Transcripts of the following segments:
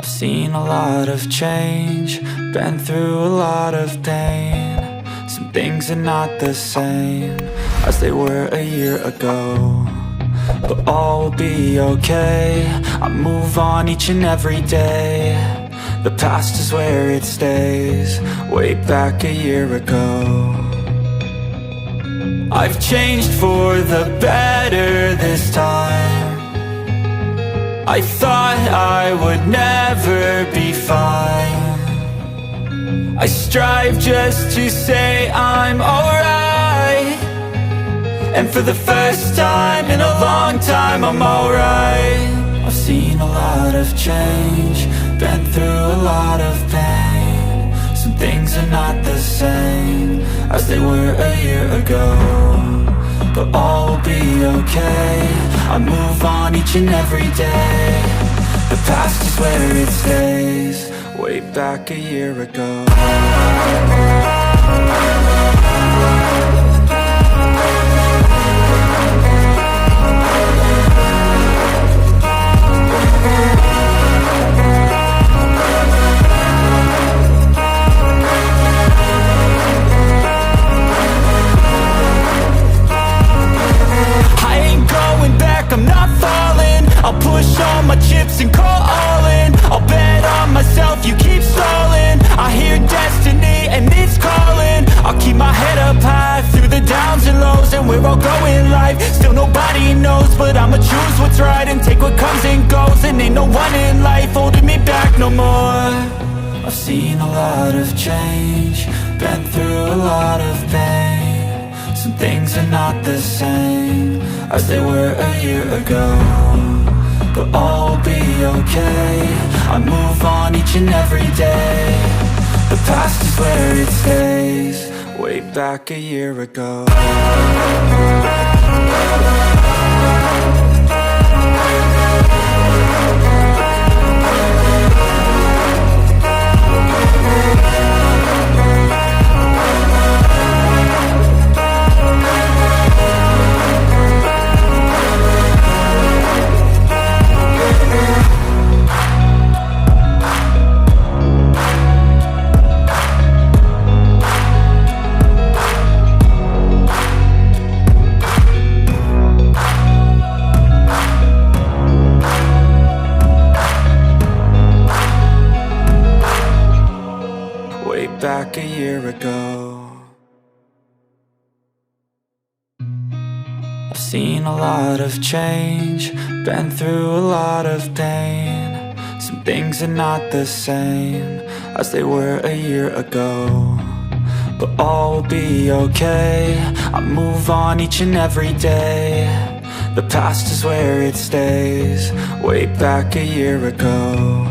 I've seen a lot of change, been through a lot of pain. Some things are not the same as they were a year ago, but all will be okay. I move on each and every day. The past is where it stays, way back a year ago. I've changed for the better this time. I thought I would never be fine. I strive just to say I'm alright, and for the first time in a long time I'm alright. I've seen a lot of change, been through a lot of pain. Some things are not the same as they were a year ago, but all will be okay. I move on each and every day. The past is where it stays, way back a year ago. I'm not falling, I'll push all my chips and call all in. I'll bet on myself, you keep stalling. I hear destiny and it's calling. I'll keep my head up high through the downs and lows, and we're all going live. Still nobody knows, but I'ma choose what's right and take what comes and goes. And ain't no one in life holding me back no more. I've seen a lot of change, been through a lot of pain. Some things are not the same as they were a year ago, but all will be okay. I move on each and every day. The past is where it stays, way back a year ago. Back a year ago. I've seen a lot of change, been through a lot of pain. Some things are not the same as they were a year ago, but all will be okay. I move on each and every day. The past is where it stays, way back a year ago.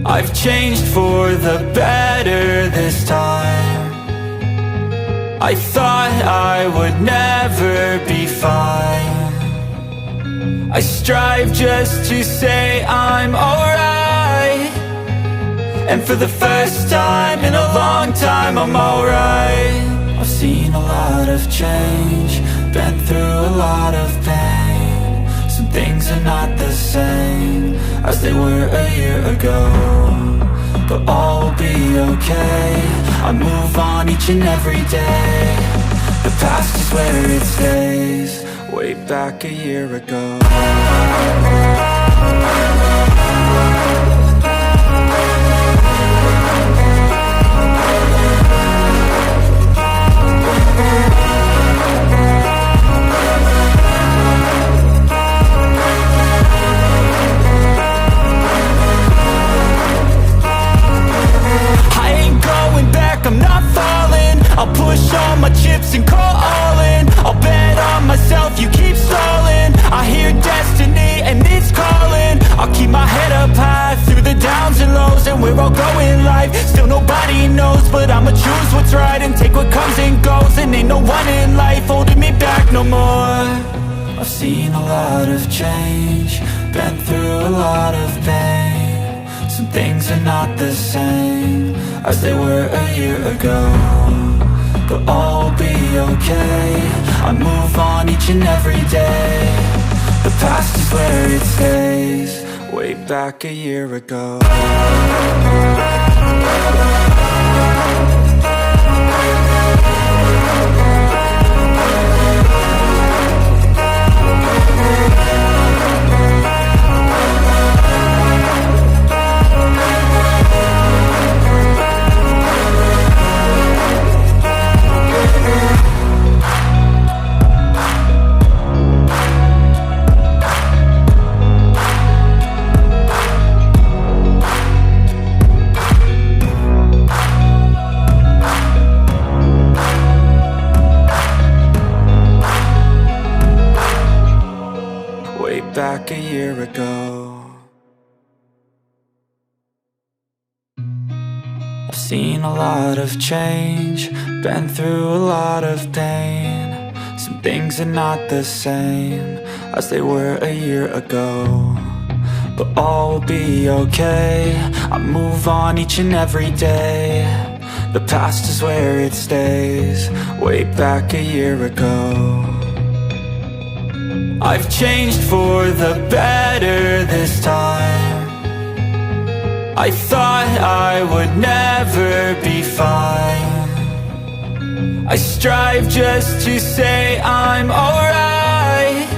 I've changed for the better this time. I thought I would never be fine. I strive just to say I'm alright, and for the first time in a long time I'm alright. I've seen a lot of change, been through a lot of pain. Some things are not the same as they were a year ago, but all will be okay. I move on each and every day. The past is where it stays, way back a year ago. I'm not falling, I'll push all my chips and call all in. I'll bet on myself, you keep stalling. I hear destiny and it's calling. I'll keep my head up high through the downs and lows, and we're all going live. Still nobody knows, but I'ma choose what's right and take what comes and goes. And ain't no one in life holding me back no more. I've seen a lot of change, been through a lot of pain. Some things are not the same as they were a year ago, but all will be okay. I move on each and every day. The past is where it stays, way way back a year ago. Back a year ago. I've seen a lot of change, been through a lot of pain. Some things are not the same as they were a year ago, but all will be okay. I move on each and every day. The past is where it stays, way back a year ago. I've changed for the better this time. I thought I would never be fine. I strive just to say I'm alright,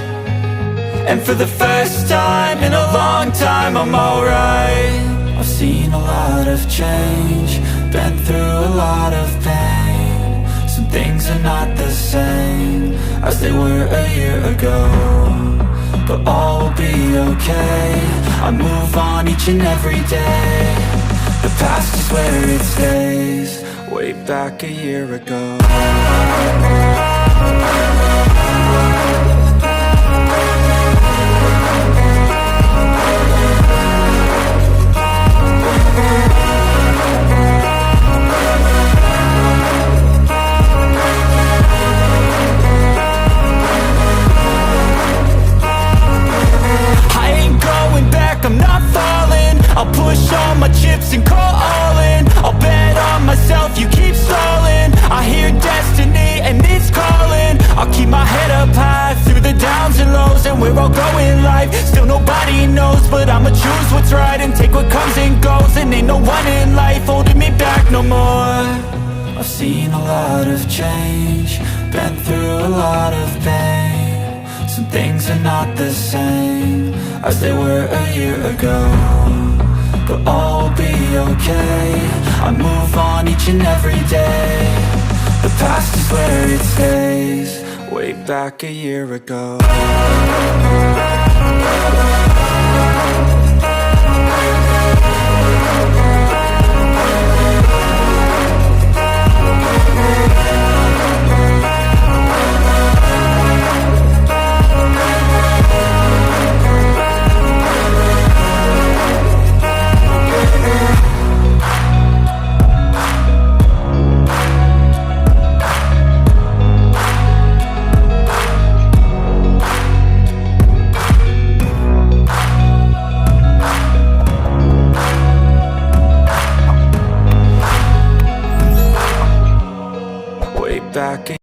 and for the first time in a long time I'm alright. I've seen a lot of change, been through a lot of pain. Some things are not the same as they were a year ago, but all will be okay. I move on each and every day. The past is where it stays, way back a year ago. I'm not falling, I'll push all my chips and call all in. I'll bet on myself, you keep stalling. I hear destiny and it's calling. I'll keep my head up high through the downs and lows, and we're all going life. Still nobody knows, but I'ma choose what's right and take what comes and goes. And ain't no one in life holding me back no more. I've seen a lot of change, been through a lot of pain. Some things are not the same as they were a year ago, but all will be okay. I move on each and every day. The past is where it stays, way back a year ago.